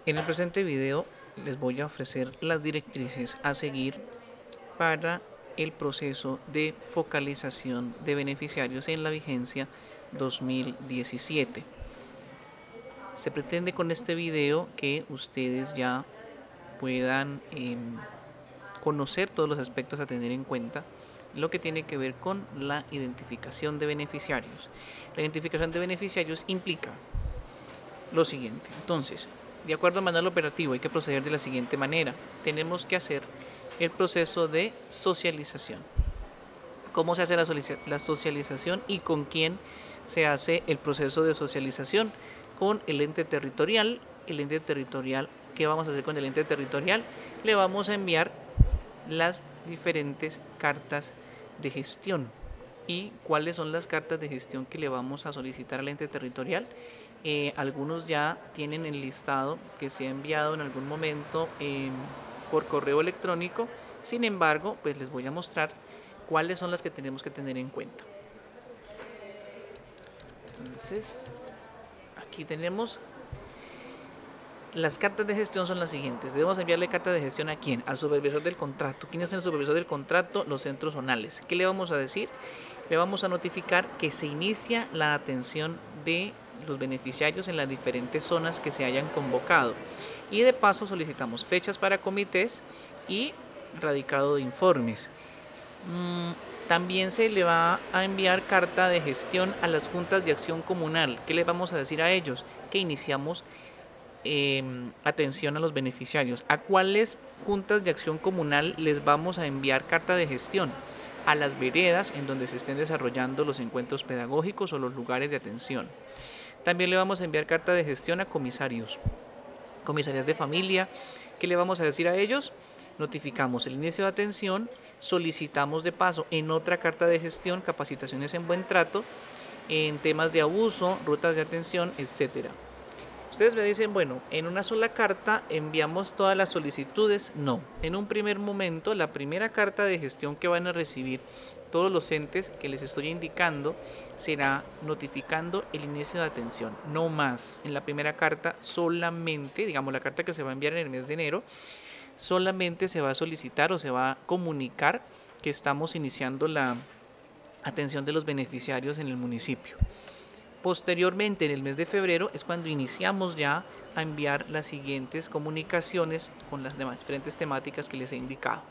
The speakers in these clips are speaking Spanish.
En el presente video les voy a ofrecer las directrices a seguir para el proceso de focalización de beneficiarios en la vigencia 2017. Se pretende con este video que ustedes ya puedan conocer todos los aspectos a tener en cuenta, lo que tiene que ver con la identificación de beneficiarios. La identificación de beneficiarios implica lo siguiente. Entonces, de acuerdo al manual operativo, hay que proceder de la siguiente manera. Tenemos que hacer el proceso de socialización. ¿Cómo se hace la socialización y con quién se hace el proceso de socialización? Con el ente territorial. El ente territorial, ¿qué vamos a hacer con el ente territorial? Le vamos a enviar las diferentes cartas de gestión. ¿Y cuáles son las cartas de gestión que le vamos a solicitar al ente territorial? Algunos ya tienen el listado que se ha enviado en algún momento por correo electrónico. Sin embargo, pues les voy a mostrar cuáles son las que tenemos que tener en cuenta. Entonces, aquí tenemos las cartas de gestión. Son las siguientes. Debemos enviarle carta de gestión ¿a quién? Al supervisor del contrato. ¿Quién es el supervisor del contrato? Los centros zonales. ¿Qué le vamos a decir? Le vamos a notificar que se inicia la atención de los beneficiarios en las diferentes zonas que se hayan convocado, y de paso solicitamos fechas para comités y radicado de informes. También se le va a enviar carta de gestión a las juntas de acción comunal. ¿Qué les vamos a decir a ellos? Que iniciamos atención a los beneficiarios. ¿A cuáles juntas de acción comunal les vamos a enviar carta de gestión? A las veredas en donde se estén desarrollando los encuentros pedagógicos o los lugares de atención. También le vamos a enviar carta de gestión a comisarios, comisarias de familia. ¿Qué le vamos a decir a ellos? Notificamos el inicio de atención, solicitamos de paso en otra carta de gestión capacitaciones en buen trato, en temas de abuso, rutas de atención, etcétera. Ustedes me dicen, bueno, en una sola carta enviamos todas las solicitudes. No, en un primer momento, la primera carta de gestión que van a recibir todos los entes que les estoy indicando será notificando el inicio de atención, no más. En la primera carta solamente, digamos la carta que se va a enviar en el mes de enero, solamente se va a solicitar o se va a comunicar que estamos iniciando la atención de los beneficiarios en el municipio. Posteriormente, en el mes de febrero, es cuando iniciamos ya a enviar las siguientes comunicaciones con las demás diferentes temáticas que les he indicado.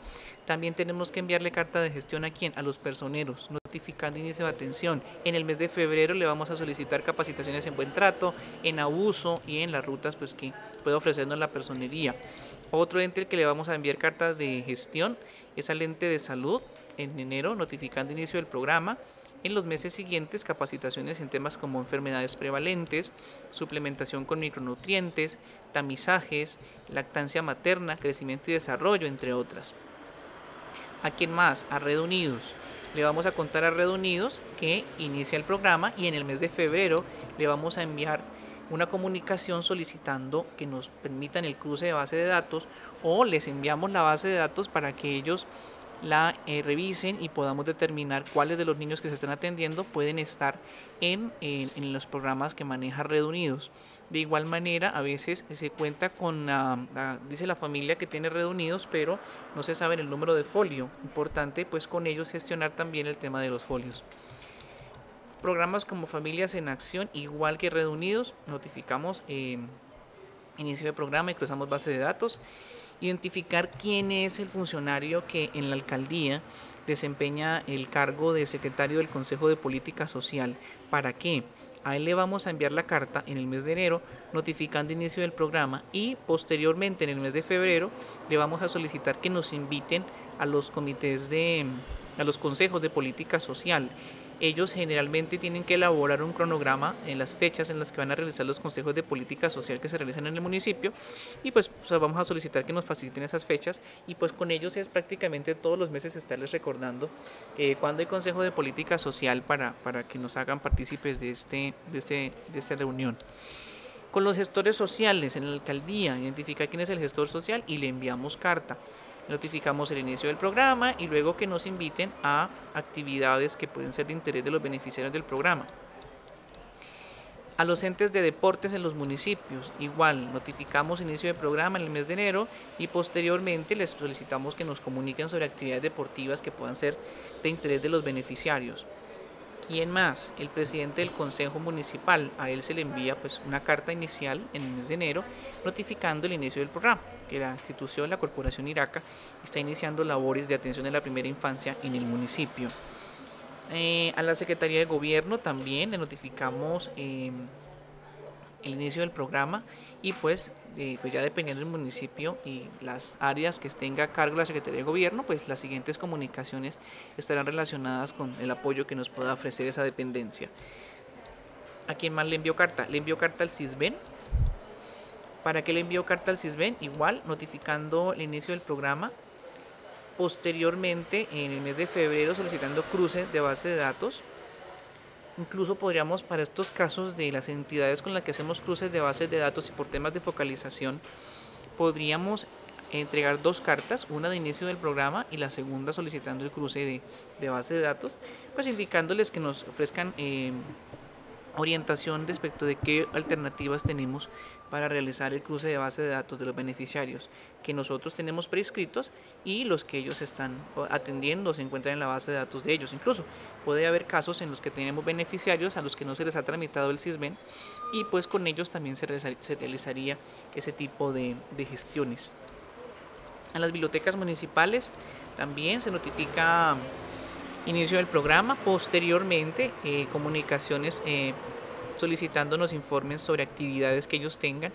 También tenemos que enviarle carta de gestión ¿a quién? A los personeros, notificando inicio de atención. En el mes de febrero le vamos a solicitar capacitaciones en buen trato, en abuso y en las rutas pues que puede ofrecernos la personería. Otro ente al que le vamos a enviar carta de gestión es al ente de salud en enero, notificando inicio del programa. En los meses siguientes, capacitaciones en temas como enfermedades prevalentes, suplementación con micronutrientes, tamizajes, lactancia materna, crecimiento y desarrollo, entre otras. ¿A quién más? A Red Unidos. Le vamos a contar a Red Unidos que inicia el programa, y en el mes de febrero le vamos a enviar una comunicación solicitando que nos permitan el cruce de base de datos, o les enviamos la base de datos para que ellos la revisen y podamos determinar cuáles de los niños que se están atendiendo pueden estar en los programas que maneja Red Unidos. De igual manera, a veces se cuenta con, dice la familia que tiene Red Unidos, pero no se sabe el número de folio. Importante pues con ellos gestionar también el tema de los folios. Programas como Familias en Acción, igual que Red Unidos, notificamos inicio de programa y cruzamos base de datos. Identificar quién es el funcionario que en la alcaldía desempeña el cargo de secretario del Consejo de Política Social. ¿Para qué? A él le vamos a enviar la carta en el mes de enero notificando inicio del programa, y posteriormente en el mes de febrero le vamos a solicitar que nos inviten a los comités a los consejos de política social. Ellos generalmente tienen que elaborar un cronograma en las fechas en las que van a realizar los consejos de política social que se realizan en el municipio, y pues vamos a solicitar que nos faciliten esas fechas, y pues con ellos es prácticamente todos los meses estarles recordando cuando hay consejo de política social para que nos hagan partícipes de esta reunión. Con los gestores sociales en la alcaldía, identificar quién es el gestor social y le enviamos carta. Notificamos el inicio del programa y luego que nos inviten a actividades que pueden ser de interés de los beneficiarios del programa. A los entes de deportes en los municipios, igual, notificamos inicio de programa en el mes de enero y posteriormente les solicitamos que nos comuniquen sobre actividades deportivas que puedan ser de interés de los beneficiarios. ¿Quién más? El presidente del Consejo Municipal. A él se le envía pues una carta inicial en el mes de enero notificando el inicio del programa, que la institución, la Corporación Iraca, está iniciando labores de atención a la primera infancia en el municipio. A la Secretaría de Gobierno también le notificamos el inicio del programa y pues ya dependiendo del municipio y las áreas que tenga a cargo la Secretaría de Gobierno, pues las siguientes comunicaciones estarán relacionadas con el apoyo que nos pueda ofrecer esa dependencia. ¿A quién más le envió carta? Le envió carta al CISBEN. ¿Para qué le envió carta al CISBEN? Igual notificando el inicio del programa. Posteriormente, en el mes de febrero, solicitando cruce de base de datos. Incluso podríamos, para estos casos de las entidades con las que hacemos cruces de bases de datos y por temas de focalización, podríamos entregar dos cartas, una de inicio del programa y la segunda solicitando el cruce de base de datos, pues indicándoles que nos ofrezcan orientación respecto de qué alternativas tenemos para realizar el cruce de base de datos de los beneficiarios que nosotros tenemos prescritos y los que ellos están atendiendo se encuentran en la base de datos de ellos. Incluso puede haber casos en los que tenemos beneficiarios a los que no se les ha tramitado el CISBEN y pues con ellos también se realizaría ese tipo de gestiones. A las bibliotecas municipales también se notifica inicio del programa, posteriormente comunicaciones solicitándonos informes sobre actividades que ellos tengan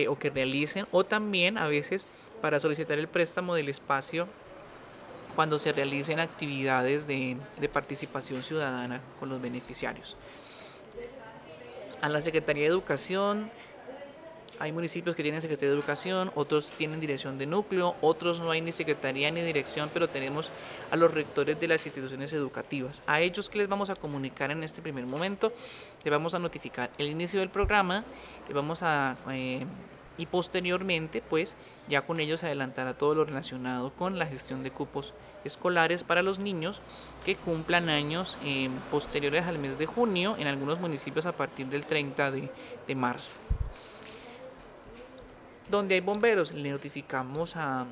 o que realicen, o también a veces para solicitar el préstamo del espacio cuando se realicen actividades de participación ciudadana con los beneficiarios. A la Secretaría de Educación, hay municipios que tienen Secretaría de Educación, otros tienen dirección de núcleo, otros no hay ni secretaría ni dirección, pero tenemos a los rectores de las instituciones educativas. A ellos, ¿qué les vamos a comunicar en este primer momento? Les vamos a notificar el inicio del programa, y posteriormente, pues, ya con ellos adelantará todo lo relacionado con la gestión de cupos escolares para los niños que cumplan años posteriores al mes de junio, en algunos municipios a partir del 30 de marzo. Donde hay bomberos, le notificamos a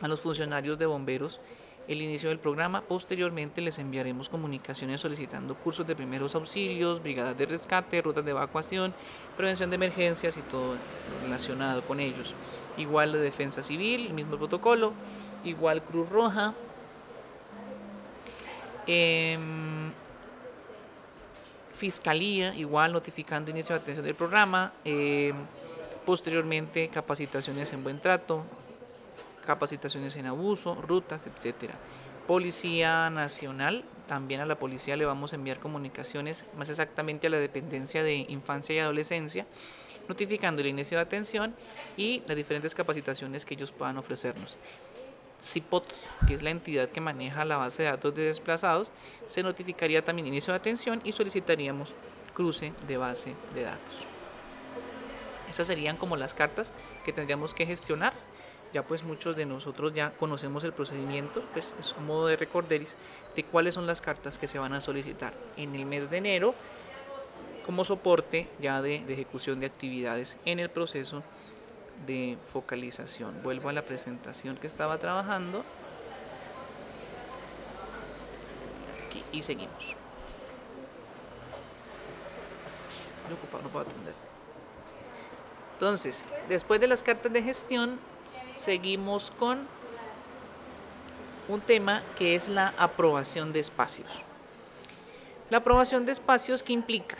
los funcionarios de bomberos el inicio del programa. Posteriormente les enviaremos comunicaciones solicitando cursos de primeros auxilios, brigadas de rescate, rutas de evacuación, prevención de emergencias y todo relacionado con ellos. Igual de defensa civil, el mismo protocolo, igual Cruz Roja. Fiscalía, igual notificando inicio de atención del programa. Posteriormente capacitaciones en buen trato, capacitaciones en abuso, rutas, etcétera. Policía Nacional, también a la policía le vamos a enviar comunicaciones, más exactamente a la dependencia de infancia y adolescencia, notificando el inicio de atención y las diferentes capacitaciones que ellos puedan ofrecernos. CIPOT, que es la entidad que maneja la base de datos de desplazados, se notificaría también inicio de atención y solicitaríamos cruce de base de datos. Esas serían como las cartas que tendríamos que gestionar. Ya pues muchos de nosotros ya conocemos el procedimiento, pues es un modo de recorderis de cuáles son las cartas que se van a solicitar en el mes de enero como soporte ya de ejecución de actividades en el proceso de focalización. Vuelvo a la presentación que estaba trabajando aquí, y seguimos. Estoy ocupado, no puedo atender. Entonces, después de las cartas de gestión, seguimos con un tema que es la aprobación de espacios. La aprobación de espacios, ¿qué implica?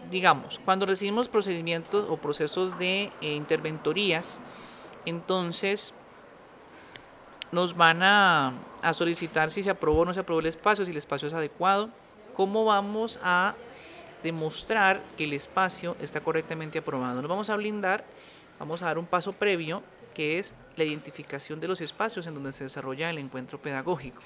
Digamos, cuando recibimos procedimientos o procesos de interventorías, entonces nos van a solicitar si se aprobó o no se aprobó el espacio, si el espacio es adecuado, cómo vamos a demostrar que el espacio está correctamente aprobado. Nos vamos a blindar, vamos a dar un paso previo que es la identificación de los espacios en donde se desarrolla el encuentro pedagógico.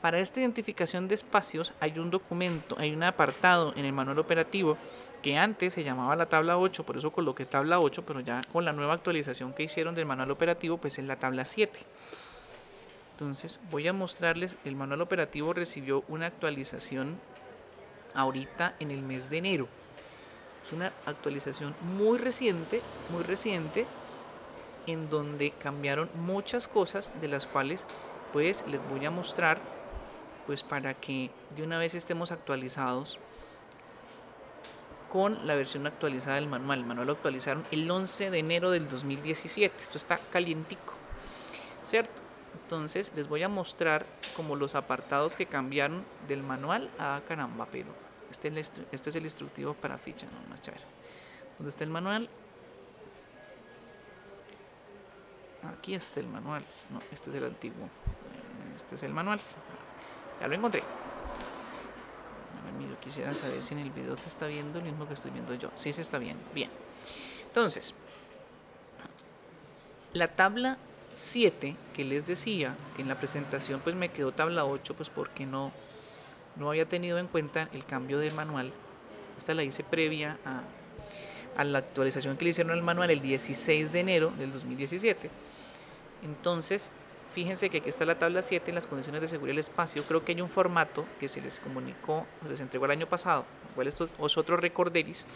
Para esta identificación de espacios hay un documento, hay un apartado en el manual operativo que antes se llamaba la tabla 8, por eso coloqué tabla 8, pero ya con la nueva actualización que hicieron del manual operativo, pues es la tabla 7. Entonces voy a mostrarles, el manual operativo recibió una actualización ahorita en el mes de enero. Es una actualización muy reciente, en donde cambiaron muchas cosas, de las cuales pues les voy a mostrar, pues para que de una vez estemos actualizados con la versión actualizada del manual. El manual lo actualizaron el 11 de enero del 2017. Esto está calientico, ¿cierto? Entonces les voy a mostrar como los apartados que cambiaron del manual. Ah, caramba, pero este es el instructivo para ficha, no más chévere. ¿Dónde está el manual? Aquí está el manual. No, este es el antiguo. Este es el manual. Ya lo encontré. Yo quisiera saber si en el video se está viendo lo mismo que estoy viendo yo. Sí se está viendo. Bien. Entonces, la tabla 7 que les decía, que en la presentación pues me quedó tabla 8, pues porque no había tenido en cuenta el cambio del manual. Esta la hice previa a la actualización que le hicieron al manual el 16 de enero del 2017. Entonces, fíjense que aquí está la tabla 7 en las condiciones de seguridad del espacio. Creo que hay un formato que se les comunicó, se les entregó el año pasado, cual esto es otro recorderis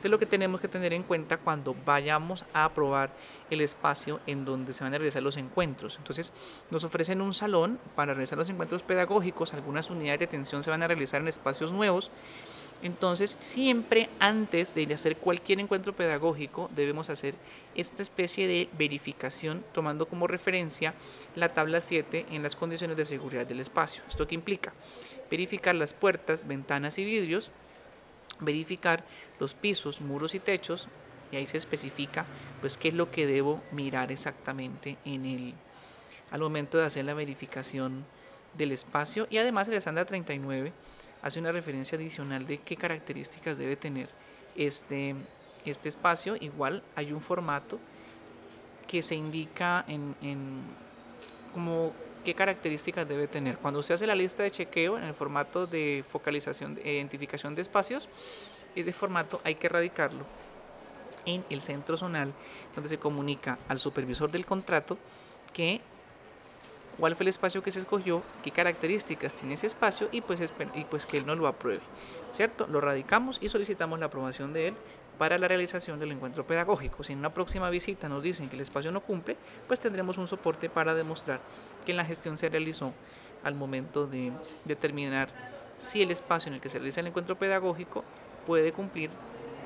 de lo que tenemos que tener en cuenta cuando vayamos a aprobar el espacio en donde se van a realizar los encuentros. Entonces, nos ofrecen un salón para realizar los encuentros pedagógicos. Algunas unidades de atención se van a realizar en espacios nuevos. Entonces, siempre antes de hacer cualquier encuentro pedagógico debemos hacer esta especie de verificación, tomando como referencia la tabla 7 en las condiciones de seguridad del espacio. ¿Esto qué implica? Verificar las puertas, ventanas y vidrios, verificar los pisos, muros y techos, y ahí se especifica pues qué es lo que debo mirar exactamente al momento de hacer la verificación del espacio. Y además el estándar 39 hace una referencia adicional de qué características debe tener este espacio. Igual hay un formato que se indica como qué características debe tener. Cuando usted hace la lista de chequeo en el formato de focalización, de identificación de espacios, ese formato hay que radicarlo en el centro zonal, donde se comunica al supervisor del contrato cuál fue el espacio que se escogió, qué características tiene ese espacio, y pues que él nos lo apruebe, ¿cierto? Lo radicamos y solicitamos la aprobación de él para la realización del encuentro pedagógico. Si en una próxima visita nos dicen que el espacio no cumple, pues tendremos un soporte para demostrar que la gestión se realizó al momento de determinar si el espacio en el que se realiza el encuentro pedagógico puede cumplir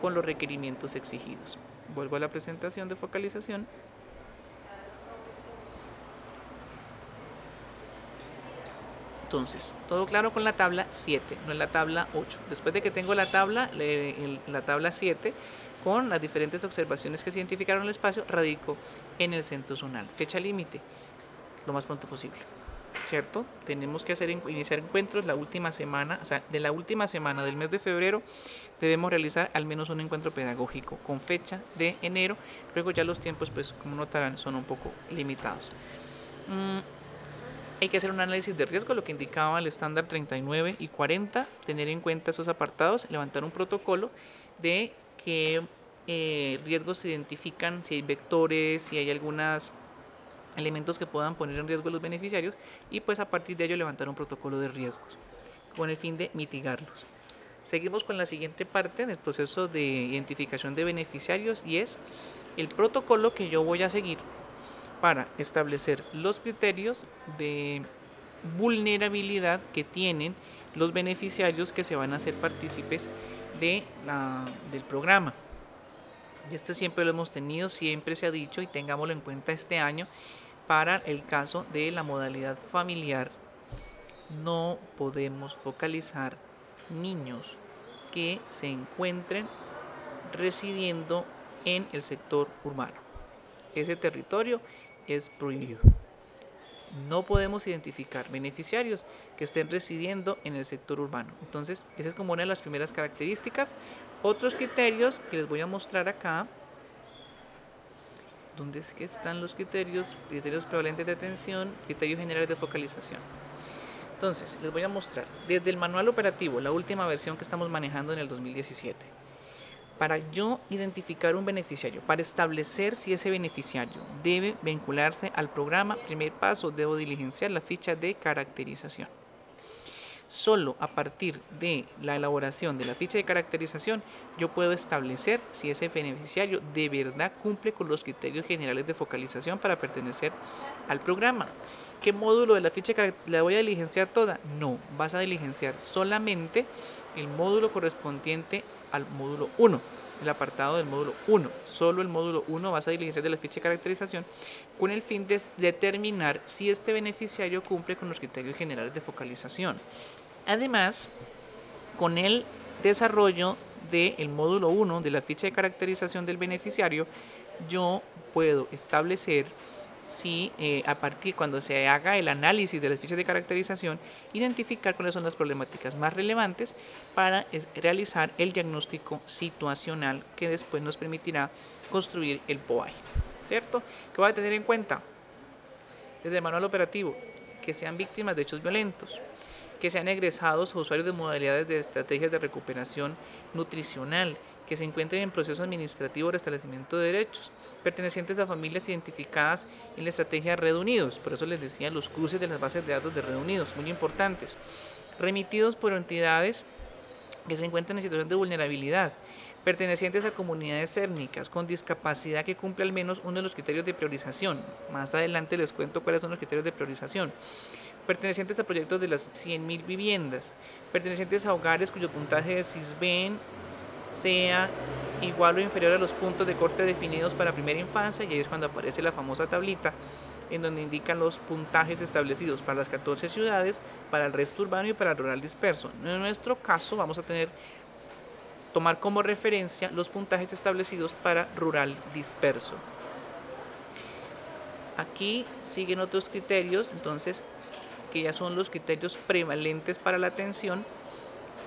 con los requerimientos exigidos. Vuelvo a la presentación de focalización. Entonces, todo claro con la tabla 7, no en la tabla 8. Después de que tengo la tabla 7, con las diferentes observaciones que se identificaron en el espacio, radico en el centro zonal. Fecha límite, lo más pronto posible, ¿cierto? Tenemos que iniciar encuentros la última semana, o sea, de la última semana del mes de febrero debemos realizar al menos un encuentro pedagógico con fecha de enero. Luego ya los tiempos, pues como notarán, son un poco limitados. Hay que hacer un análisis de riesgo, lo que indicaba el estándar 39 y 40, tener en cuenta esos apartados, levantar un protocolo de qué riesgos se identifican, si hay vectores, si hay algunos elementos que puedan poner en riesgo a los beneficiarios, y pues a partir de ello levantar un protocolo de riesgos con el fin de mitigarlos. Seguimos con la siguiente parte del proceso de identificación de beneficiarios, y es el protocolo que yo voy a seguir para establecer los criterios de vulnerabilidad que tienen los beneficiarios que se van a hacer partícipes del programa. Y esto siempre lo hemos tenido, siempre se ha dicho, y tengámoslo en cuenta este año. Para el caso de la modalidad familiar, no podemos focalizar niños que se encuentren residiendo en el sector urbano. Ese territorio es prohibido. No podemos identificar beneficiarios que estén residiendo en el sector urbano. Entonces, esa es como una de las primeras características. Otros criterios que les voy a mostrar acá. ¿Dónde es que están los criterios? Criterios prevalentes de atención, criterios generales de focalización. Entonces, les voy a mostrar desde el manual operativo, la última versión que estamos manejando en el 2017. Para yo identificar un beneficiario, para establecer si ese beneficiario debe vincularse al programa, primer paso, debo diligenciar la ficha de caracterización. Solo a partir de la elaboración de la ficha de caracterización yo puedo establecer si ese beneficiario de verdad cumple con los criterios generales de focalización para pertenecer al programa. ¿Qué módulo de la ficha la voy a diligenciar toda? No, vas a diligenciar solamente el módulo correspondiente al módulo 1, el apartado del módulo 1. Solo el módulo 1 vas a diligenciar de la ficha de caracterización con el fin de determinar si este beneficiario cumple con los criterios generales de focalización. Además, con el desarrollo del módulo 1 de la ficha de caracterización del beneficiario, yo puedo establecer si a partir cuando se haga el análisis de las fichas de caracterización, identificar cuáles son las problemáticas más relevantes para realizar el diagnóstico situacional que después nos permitirá construir el POAI, ¿cierto? ¿Qué voy a tener en cuenta? Desde el manual operativo, que sean víctimas de hechos violentos, que sean egresados o usuarios de modalidades de estrategias de recuperación nutricional, que se encuentren en proceso administrativo de restablecimiento de derechos, pertenecientes a familias identificadas en la estrategia Red Unidos, por eso les decía los cruces de las bases de datos de Red Unidos, muy importantes, remitidos por entidades que se encuentran en situación de vulnerabilidad, pertenecientes a comunidades étnicas con discapacidad que cumple al menos uno de los criterios de priorización. Más adelante les cuento cuáles son los criterios de priorización. Pertenecientes a proyectos de las 100.000 viviendas, pertenecientes a hogares cuyo puntaje de SISBEN sea igual o inferior a los puntos de corte definidos para primera infancia, y ahí es cuando aparece la famosa tablita en donde indican los puntajes establecidos para las 14 ciudades, para el resto urbano y para el rural disperso. En nuestro caso vamos a tomar como referencia los puntajes establecidos para rural disperso. Aquí siguen otros criterios, entonces, que ya son los criterios prevalentes para la atención,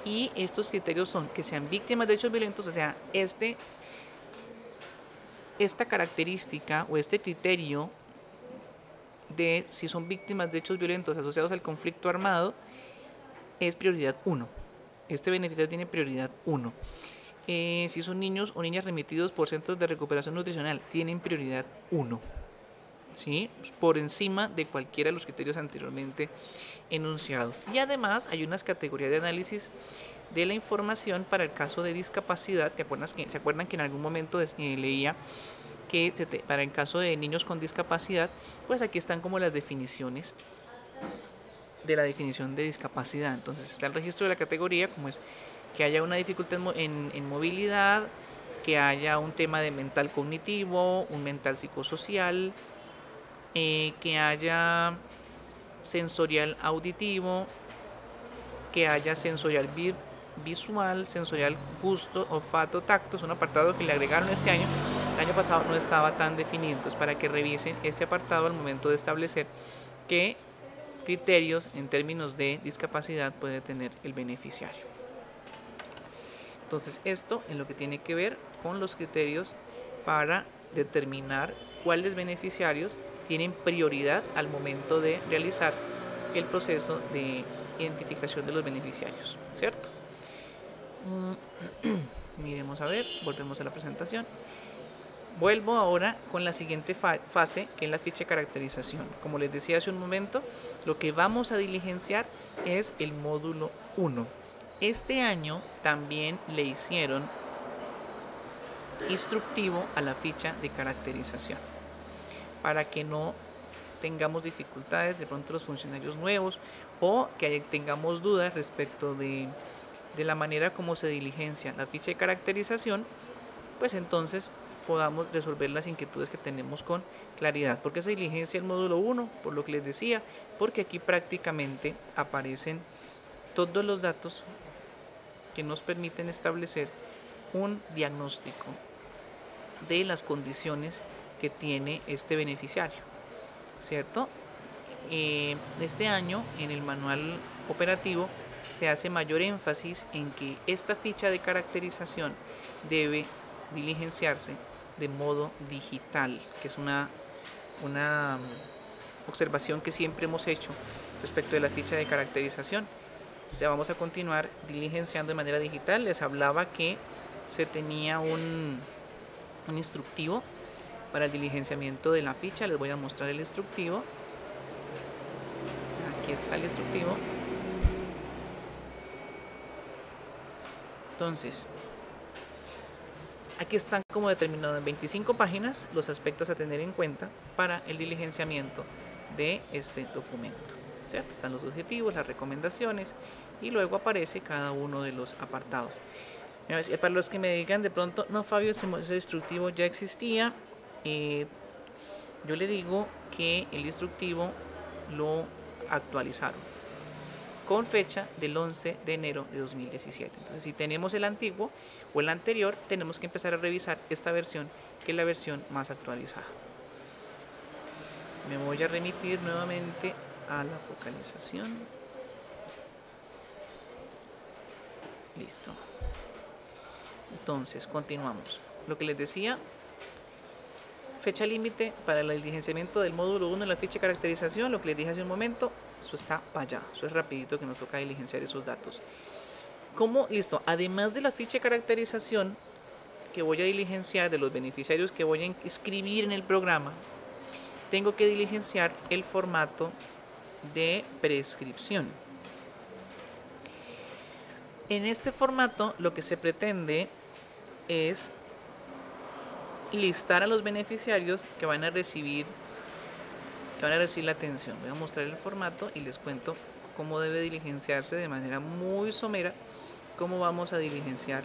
y estos criterios son que sean víctimas de hechos violentos, o sea, esta característica o este criterio de si son víctimas de hechos violentos asociados al conflicto armado es prioridad 1. Este beneficiario tiene prioridad 1. Si son niños o niñas remitidos por centros de recuperación nutricional, tienen prioridad 1. ¿Sí? Por encima de cualquiera de los criterios anteriormente enunciados. Y además hay unas categorías de análisis de la información para el caso de discapacidad. ¿Se acuerdan que en algún momento leía que para el caso de niños con discapacidad, pues aquí están como las definiciones de la definición de discapacidad? Entonces está el registro de la categoría, como es que haya una dificultad en movilidad, que haya un tema de mental cognitivo, un mental psicosocial, que haya sensorial auditivo, que haya sensorial visual, sensorial gusto, olfato, tacto. Es un apartado que le agregaron este año. El año pasado no estaba tan definido, entonces para que revisen este apartado al momento de establecer qué criterios en términos de discapacidad puede tener el beneficiario. Entonces esto es lo que tiene que ver con los criterios para determinar cuáles beneficiarios tienen prioridad al momento de realizar el proceso de identificación de los beneficiarios, ¿cierto? Miremos a ver, volvemos a la presentación. Vuelvo ahora con la siguiente fase, que es la ficha de caracterización. Como les decía hace un momento, lo que vamos a diligenciar es el módulo 1. Este año también le hicieron instructivo a la ficha de caracterización, para que no tengamos dificultades de pronto los funcionarios nuevos, o que tengamos dudas respecto de la manera como se diligencia la ficha de caracterización, pues entonces podamos resolver las inquietudes que tenemos con claridad. ¿Por qué se diligencia el módulo 1? Por lo que les decía, porque aquí prácticamente aparecen todos los datos que nos permiten establecer un diagnóstico de las condiciones que tiene este beneficiario, ¿cierto? Este año en el manual operativo se hace mayor énfasis en que esta ficha de caracterización debe diligenciarse de modo digital, que es una observación que siempre hemos hecho respecto de la ficha de caracterización. Vamos a continuar diligenciando de manera digital. Les hablaba que se tenía un instructivo para el diligenciamiento de la ficha. Les voy a mostrar el instructivo. Aquí está el instructivo. Entonces, aquí están como determinados en 25 páginas los aspectos a tener en cuenta para el diligenciamiento de este documento, ¿cierto? Están los objetivos, las recomendaciones y luego aparece cada uno de los apartados. Para los que me digan de pronto, no Fabio, ese instructivo ya existía, yo le digo que el instructivo lo actualizaron con fecha del 11 de enero de 2017. Entonces, si tenemos el antiguo o el anterior, tenemos que empezar a revisar esta versión, que es la versión más actualizada. Me voy a remitir nuevamente a la focalización. Listo. Entonces, continuamos. Lo que les decía, fecha límite para el diligenciamiento del módulo 1 en la ficha de caracterización, lo que les dije hace un momento, eso está para allá, eso es rapidito que nos toca diligenciar esos datos. ¿Cómo? Listo, además de la ficha de caracterización que voy a diligenciar de los beneficiarios que voy a inscribir en el programa, tengo que diligenciar el formato de prescripción. En este formato lo que se pretende es listar a los beneficiarios que van a recibir la atención. Voy a mostrar el formato y les cuento cómo debe diligenciarse de manera muy somera, cómo vamos a diligenciar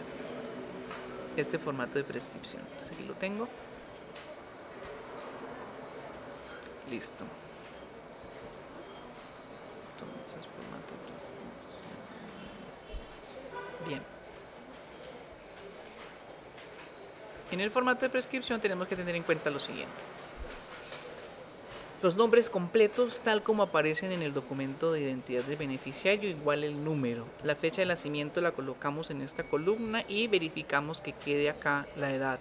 este formato de prescripción. Entonces aquí lo tengo. Listo. Entonces, formato de prescripción. Bien. En el formato de prescripción tenemos que tener en cuenta lo siguiente. Los nombres completos tal como aparecen en el documento de identidad del beneficiario, igual el número. La fecha de nacimiento la colocamos en esta columna y verificamos que quede acá la edad.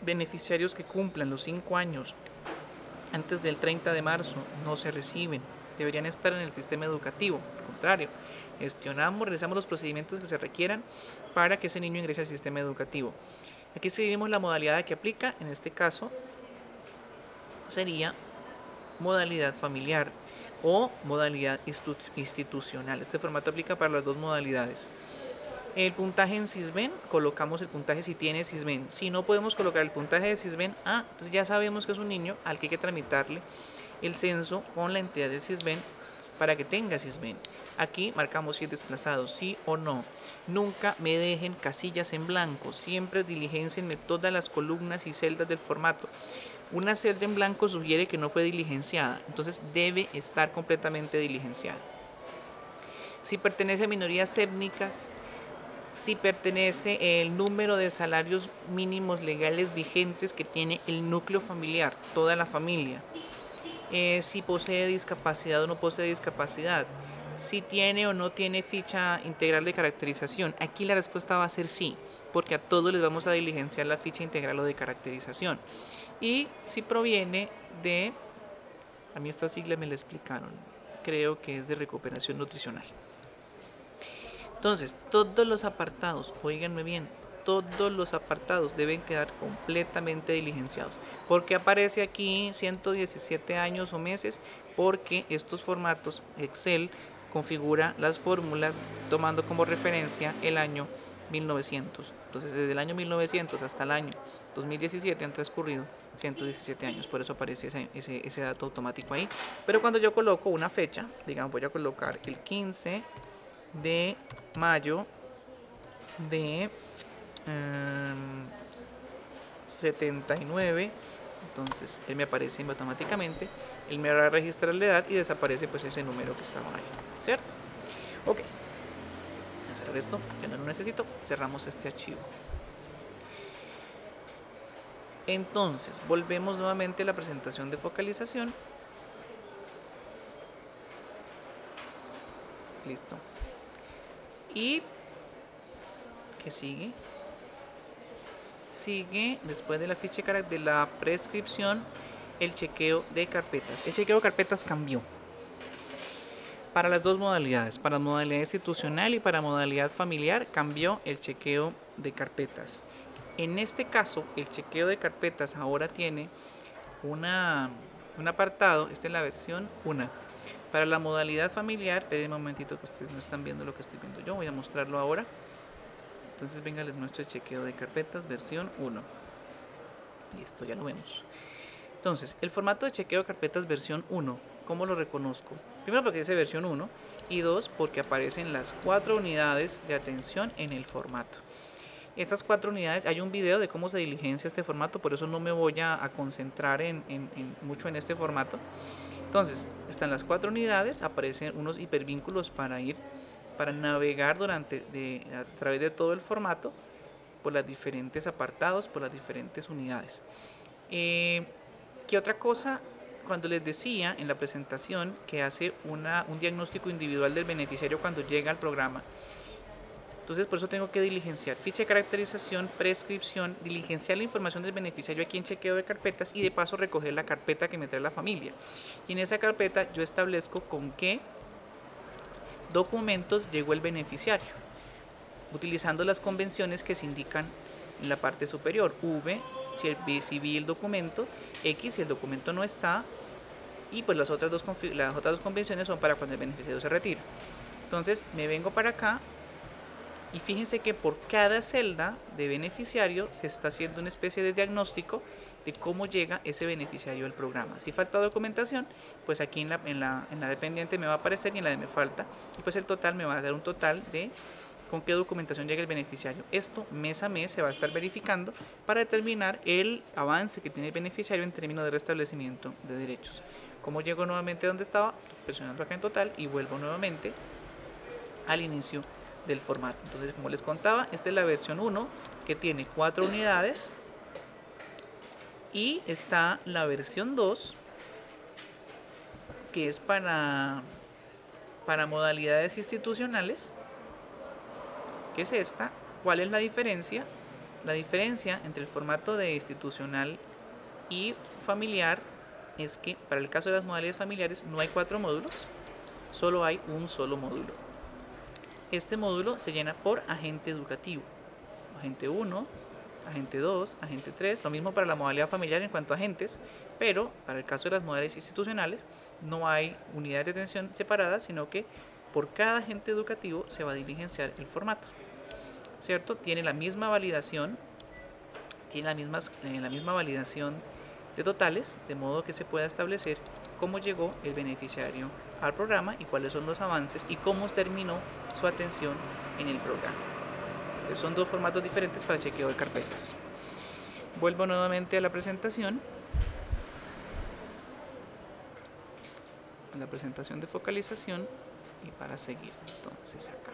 Beneficiarios que cumplan los 5 años antes del 30 de marzo no se reciben. Deberían estar en el sistema educativo. Al contrario, gestionamos, realizamos los procedimientos que se requieran para que ese niño ingrese al sistema educativo. Aquí escribimos la modalidad que aplica, en este caso sería modalidad familiar o modalidad institucional. Este formato aplica para las dos modalidades. El puntaje en SISBEN, colocamos el puntaje si tiene SISBEN. Si no podemos colocar el puntaje de SISBEN, entonces ya sabemos que es un niño al que hay que tramitarle el censo con la entidad del SISBEN para que tenga SISBEN. Aquí marcamos si es desplazado, sí o no. Nunca me dejen casillas en blanco, siempre diligencienme todas las columnas y celdas del formato. Una celda en blanco sugiere que no fue diligenciada, entonces debe estar completamente diligenciada. Si pertenece a minorías étnicas, si pertenece el número de salarios mínimos legales vigentes que tiene el núcleo familiar, toda la familia, si posee discapacidad o no posee discapacidad, si tiene o no tiene ficha integral de caracterización. Aquí la respuesta va a ser sí, porque a todos les vamos a diligenciar la ficha integral o de caracterización. Y si proviene de, a mí esta sigla me la explicaron, creo que es de recuperación nutricional. Entonces, todos los apartados, oíganme bien, todos los apartados deben quedar completamente diligenciados. ¿Por qué aparece aquí 117 años o meses? Porque estos formatos, Excel configura las fórmulas tomando como referencia el año 1900. Entonces, desde el año 1900 hasta el año 2017 han transcurrido 117 años, por eso aparece ese dato automático ahí. Pero cuando yo coloco una fecha, digamos, voy a colocar el 15 de mayo de 79, entonces él me aparece automáticamente, él me va a registrar la edad y desaparece pues ese número que estaba ahí, ¿cierto? Ok, hacer esto, que no lo necesito, cerramos este archivo. Entonces, volvemos nuevamente a la presentación de focalización. Listo. ¿Y qué sigue? Sigue, después de la ficha de la prescripción, el chequeo de carpetas. El chequeo de carpetas cambió para las dos modalidades. Para modalidad institucional y para modalidad familiar cambió el chequeo de carpetas. En este caso, el chequeo de carpetas ahora tiene un apartado, esta es la versión 1. Para la modalidad familiar, esperen un momentito que ustedes no están viendo lo que estoy viendo yo, voy a mostrarlo ahora. Entonces venga, les muestro el chequeo de carpetas versión 1. Listo, ya lo vemos. Entonces, el formato de chequeo de carpetas versión 1, ¿cómo lo reconozco? Primero porque dice versión 1 y 2 porque aparecen las 4 unidades de atención en el formato. Estas 4 unidades, hay un video de cómo se diligencia este formato, por eso no me voy a concentrar mucho en este formato. Entonces, están las 4 unidades, aparecen unos hipervínculos para navegar a través de todo el formato, por los diferentes apartados, por las diferentes unidades. ¿Qué otra cosa? Cuando les decía en la presentación que hace un diagnóstico individual del beneficiario cuando llega al programa, entonces por eso tengo que diligenciar ficha de caracterización, prescripción, diligenciar la información del beneficiario aquí en chequeo de carpetas y de paso recoger la carpeta que me trae la familia. Y en esa carpeta yo establezco con qué documentos llegó el beneficiario, utilizando las convenciones que se indican en la parte superior. V, si vi el documento, X si el documento no está, y pues las otras dos convenciones son para cuando el beneficiario se retira. Entonces me vengo para acá y fíjense que por cada celda de beneficiario se está haciendo una especie de diagnóstico de cómo llega ese beneficiario al programa. Si falta documentación, pues aquí en la dependiente me va a aparecer y en la de me falta, y pues el total me va a dar un total de con qué documentación llega el beneficiario. Esto mes a mes se va a estar verificando para determinar el avance que tiene el beneficiario en términos de restablecimiento de derechos. Como llego nuevamente donde estaba, presionando acá en total y vuelvo nuevamente al inicio del formato. Entonces, como les contaba, esta es la versión 1 que tiene 4 unidades y está la versión 2 que es para modalidades institucionales, que es esta. ¿Cuál es la diferencia? La diferencia entre el formato de institucional y familiar es que para el caso de las modalidades familiares no hay 4 módulos, solo hay un solo módulo. Este módulo se llena por agente educativo, agente 1, agente 2, agente 3, lo mismo para la modalidad familiar en cuanto a agentes, pero para el caso de las modalidades institucionales no hay unidades de atención separadas, sino que por cada agente educativo se va a diligenciar el formato, ¿cierto? Tiene la misma validación, la misma validación de totales, de modo que se pueda establecer cómo llegó el beneficiario al programa y cuáles son los avances y cómo terminó su atención en el programa. Entonces, son 2 formatos diferentes para chequeo de carpetas. Vuelvo nuevamente a la presentación. A la presentación de focalización y para seguir. Entonces acá.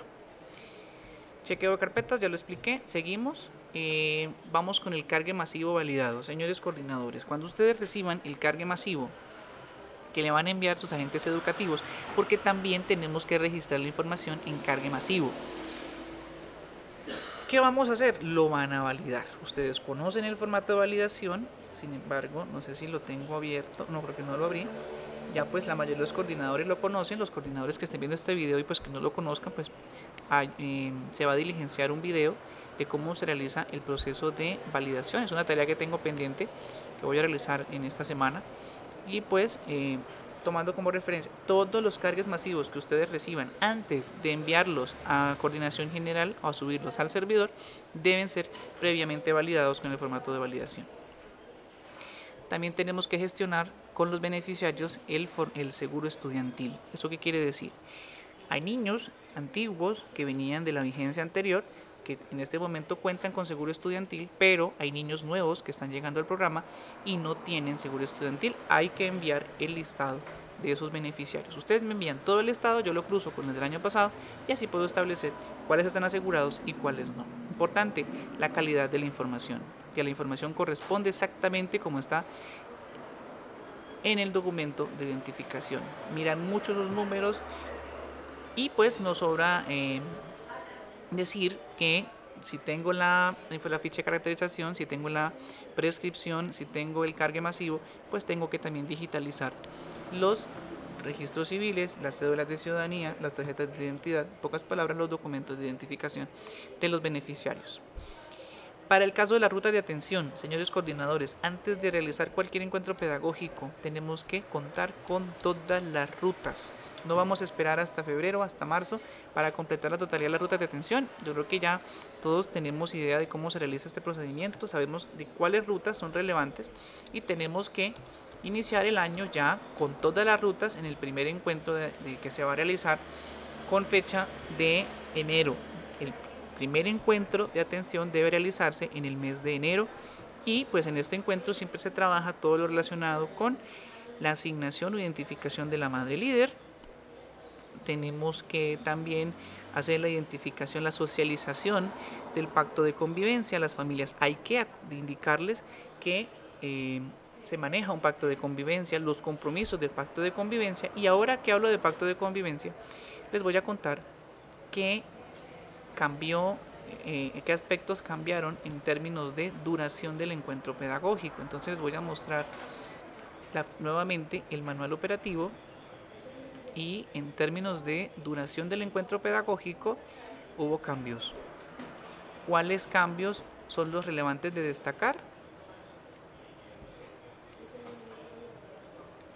Chequeo de carpetas, ya lo expliqué. Seguimos. Vamos con el cargue masivo validado. Señores coordinadores, cuando ustedes reciban el cargue masivo que le van a enviar sus agentes educativos, porque también tenemos que registrar la información en cargue masivo. ¿Qué vamos a hacer? Lo van a validar. Ustedes conocen el formato de validación, sin embargo, no sé si lo tengo abierto, no, creo que no lo abrí. Ya pues la mayoría de los coordinadores lo conocen, los coordinadores que estén viendo este video y pues que no lo conozcan, pues se va a diligenciar un video de cómo se realiza el proceso de validación. Es una tarea que tengo pendiente, que voy a realizar en esta semana. Y pues tomando como referencia todos los cargues masivos que ustedes reciban antes de enviarlos a coordinación general o a subirlos al servidor, deben ser previamente validados con el formato de validación. También tenemos que gestionar con los beneficiarios el seguro estudiantil. ¿Eso qué quiere decir? Hay niños antiguos que venían de la vigencia anterior que en este momento cuentan con seguro estudiantil, pero hay niños nuevos que están llegando al programa y no tienen seguro estudiantil. Hay que enviar el listado de esos beneficiarios. Ustedes me envían todo el listado, yo lo cruzo con el del año pasado y así puedo establecer cuáles están asegurados y cuáles no. Importante, la calidad de la información, que la información corresponde exactamente como está en el documento de identificación. Miran mucho los números y pues nos sobra decir que si tengo la ficha de caracterización, si tengo la prescripción, si tengo el cargue masivo, pues tengo que también digitalizar los registros civiles, las cédulas de ciudadanía, las tarjetas de identidad, en pocas palabras, los documentos de identificación de los beneficiarios. Para el caso de la ruta de atención, señores coordinadores, antes de realizar cualquier encuentro pedagógico, tenemos que contar con todas las rutas. No vamos a esperar hasta febrero, hasta marzo, para completar la totalidad de las rutas de atención. Yo creo que ya todos tenemos idea de cómo se realiza este procedimiento, sabemos de cuáles rutas son relevantes y tenemos que iniciar el año ya con todas las rutas en el primer encuentro que se va a realizar con fecha de enero. El primer encuentro de atención debe realizarse en el mes de enero y pues en este encuentro siempre se trabaja todo lo relacionado con la asignación o identificación de la madre líder. Tenemos que también hacer la identificación, la socialización del pacto de convivencia a las familias. Hay que indicarles que se maneja un pacto de convivencia, los compromisos del pacto de convivencia. Y ahora que hablo de pacto de convivencia, les voy a contar qué cambió, qué aspectos cambiaron en términos de duración del encuentro pedagógico. Entonces voy a mostrar nuevamente el manual operativo y en términos de duración del encuentro pedagógico hubo cambios. ¿Cuáles cambios son los relevantes de destacar?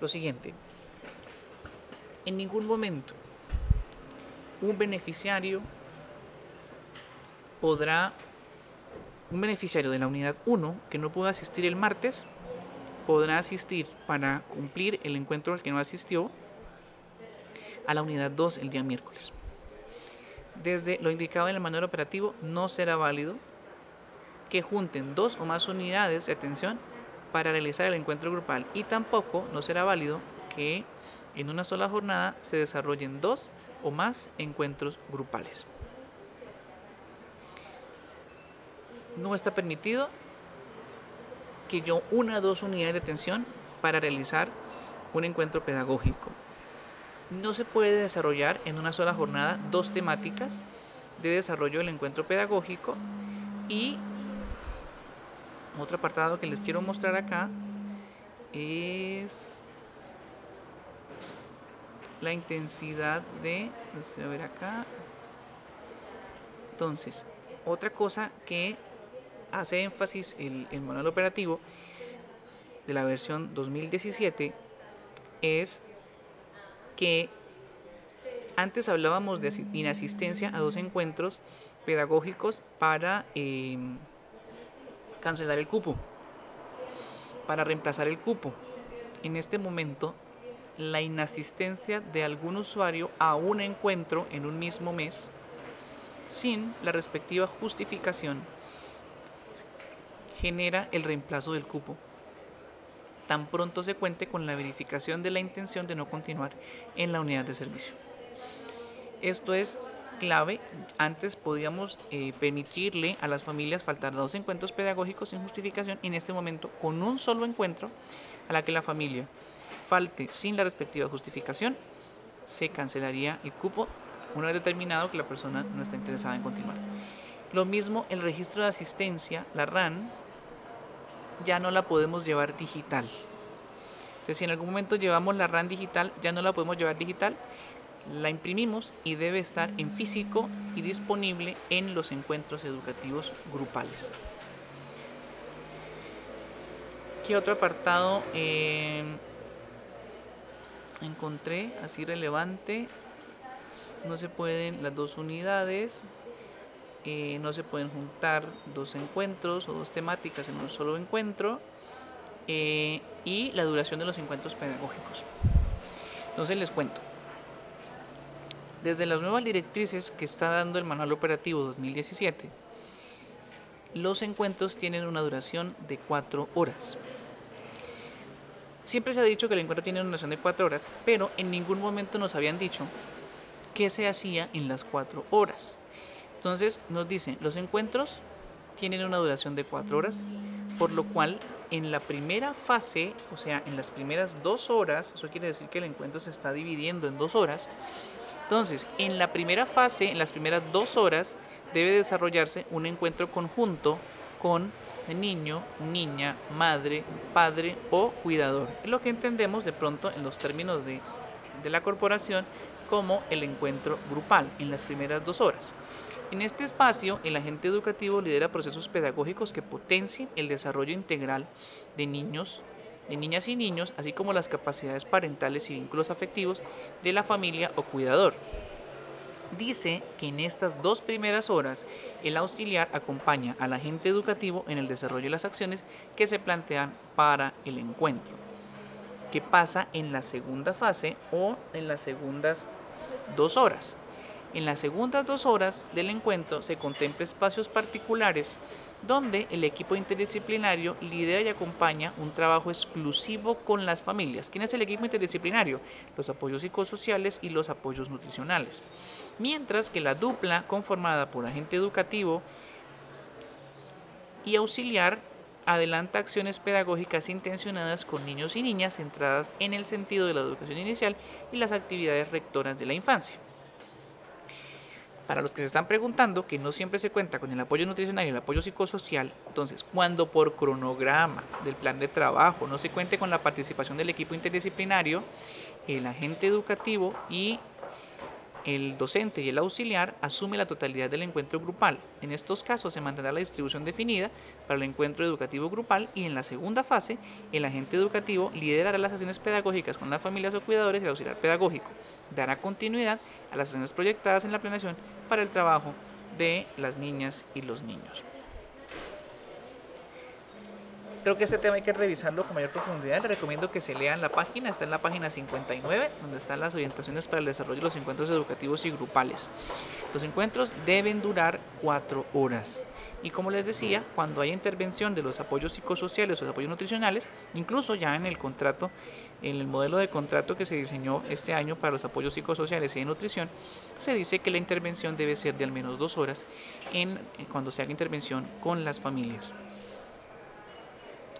Lo siguiente: en ningún momento un beneficiario de la unidad 1 que no pudo asistir el martes podrá asistir para cumplir el encuentro al que no asistió a la unidad 2 el día miércoles. Desde lo indicado en el manual operativo, no será válido que junten 2 o más unidades de atención para realizar el encuentro grupal y tampoco no será válido que en una sola jornada se desarrollen 2 o más encuentros grupales. No está permitido que yo una o 2 unidades de atención para realizar un encuentro pedagógico. No se puede desarrollar en una sola jornada 2 temáticas de desarrollo del encuentro pedagógico. Y otro apartado que les quiero mostrar acá es la intensidad de, a ver acá. Entonces, otra cosa que hace énfasis el manual operativo de la versión 2017 es que antes hablábamos de inasistencia a 2 encuentros pedagógicos para cancelar el cupo, para reemplazar el cupo. En este momento, la inasistencia de algún usuario a un encuentro en un mismo mes sin la respectiva justificación genera el reemplazo del cupo, tan pronto se cuente con la verificación de la intención de no continuar en la unidad de servicio. Esto es clave. Antes podíamos permitirle a las familias faltar 2 encuentros pedagógicos sin justificación. En este momento, con un solo encuentro a la que la familia falte sin la respectiva justificación, se cancelaría el cupo una vez determinado que la persona no está interesada en continuar. Lo mismo el registro de asistencia, la RAN, ya no la podemos llevar digital. Entonces, si en algún momento llevamos la RAN digital, ya no la podemos llevar digital, la imprimimos y debe estar en físico y disponible en los encuentros educativos grupales. ¿Qué otro apartado encontré así relevante? No se pueden las 2 unidades. No se pueden juntar 2 encuentros o 2 temáticas en un solo encuentro, y la duración de los encuentros pedagógicos. Entonces les cuento, desde las nuevas directrices que está dando el manual operativo 2017, los encuentros tienen una duración de 4 horas. Siempre se ha dicho que el encuentro tiene una duración de 4 horas, pero en ningún momento nos habían dicho qué se hacía en las 4 horas. Entonces nos dicen, los encuentros tienen una duración de 4 horas, por lo cual en la primera fase, o sea, en las primeras 2 horas, eso quiere decir que el encuentro se está dividiendo en 2 horas. Entonces, en la primera fase, en las primeras 2 horas, debe desarrollarse un encuentro conjunto con el niño, niña, madre, padre o cuidador. Es lo que entendemos de pronto en los términos de la corporación como el encuentro grupal en las primeras 2 horas. En este espacio, el agente educativo lidera procesos pedagógicos que potencien el desarrollo integral de niños, de niñas y niños, así como las capacidades parentales y vínculos afectivos de la familia o cuidador. Dice que en estas 2 primeras horas el auxiliar acompaña al agente educativo en el desarrollo de las acciones que se plantean para el encuentro. ¿Qué pasa en la segunda fase o en las segundas 2 horas? En las segundas 2 horas del encuentro se contempla espacios particulares donde el equipo interdisciplinario lidera y acompaña un trabajo exclusivo con las familias. ¿Quién es el equipo interdisciplinario? Los apoyos psicosociales y los apoyos nutricionales. Mientras que la dupla conformada por agente educativo y auxiliar adelanta acciones pedagógicas intencionadas con niños y niñas centradas en el sentido de la educación inicial y las actividades rectoras de la infancia. Para los que se están preguntando que no siempre se cuenta con el apoyo nutricional y el apoyo psicosocial, entonces cuando por cronograma del plan de trabajo no se cuente con la participación del equipo interdisciplinario, el agente educativo y el docente y el auxiliar asume la totalidad del encuentro grupal. En estos casos se mantendrá la distribución definida para el encuentro educativo grupal y en la segunda fase el agente educativo liderará las acciones pedagógicas con las familias o cuidadores y el auxiliar pedagógico. Dará continuidad a las acciones proyectadas en la planeación para el trabajo de las niñas y los niños. Creo que este tema hay que revisarlo con mayor profundidad. Les recomiendo que se lean la página, está en la página 59, donde están las orientaciones para el desarrollo de los encuentros educativos y grupales. Los encuentros deben durar 4 horas. Y como les decía, cuando hay intervención de los apoyos psicosociales o los apoyos nutricionales, incluso ya en el contrato, en el modelo de contrato que se diseñó este año para los apoyos psicosociales y de nutrición, se dice que la intervención debe ser de al menos 2 horas cuando se haga intervención con las familias.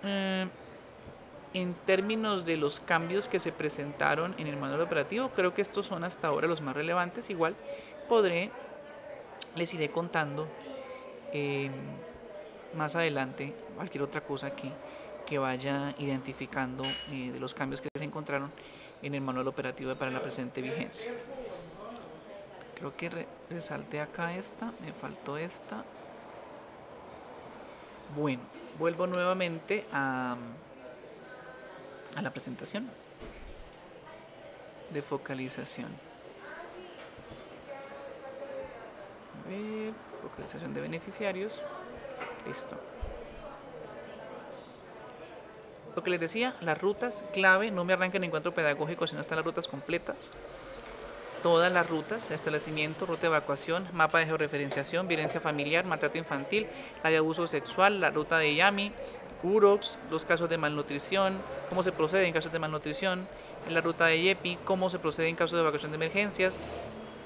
En términos de los cambios que se presentaron en el manual operativo, creo que estos son hasta ahora los más relevantes. Igual les iré contando más adelante cualquier otra cosa que vaya identificando de los cambios que se encontraron en el manual operativo para la presente vigencia. Creo que resalté acá esta, me faltó esta. Bueno, vuelvo nuevamente a la presentación de focalización. A ver, focalización de beneficiarios. Listo. Lo que les decía, las rutas clave, no me arranquen en encuentro pedagógico si no están las rutas completas. Todas las rutas, establecimiento, ruta de evacuación, mapa de georreferenciación, violencia familiar, maltrato infantil, la de abuso sexual, la ruta de IAMI, UROX, los casos de malnutrición, cómo se procede en casos de malnutrición, en la ruta de IEPI, cómo se procede en casos de evacuación de emergencias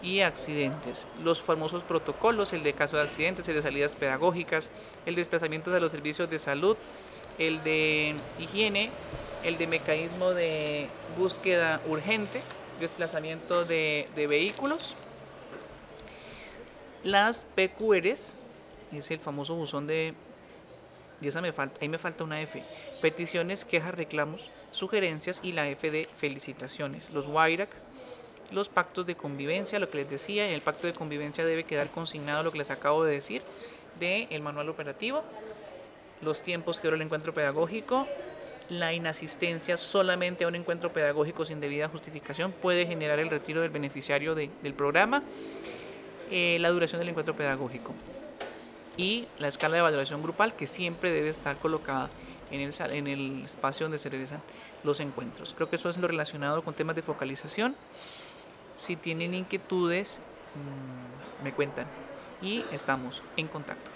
y accidentes. Los famosos protocolos, el de caso de accidentes, el de salidas pedagógicas, el de desplazamiento de los servicios de salud, el de higiene, el de mecanismo de búsqueda urgente, desplazamiento de vehículos, las PQRs, es el famoso buzón de, y esa me falta, ahí me falta una F, peticiones, quejas, reclamos, sugerencias, y la F de felicitaciones, los WIRAC, los pactos de convivencia, lo que les decía, en el pacto de convivencia debe quedar consignado lo que les acabo de decir del manual operativo, los tiempos que dura el encuentro pedagógico. La inasistencia solamente a un encuentro pedagógico sin debida justificación puede generar el retiro del beneficiario del programa, la duración del encuentro pedagógico y la escala de valoración grupal, que siempre debe estar colocada en el espacio donde se realizan los encuentros. Creo que eso es lo relacionado con temas de focalización. Si tienen inquietudes, me cuentan y estamos en contacto.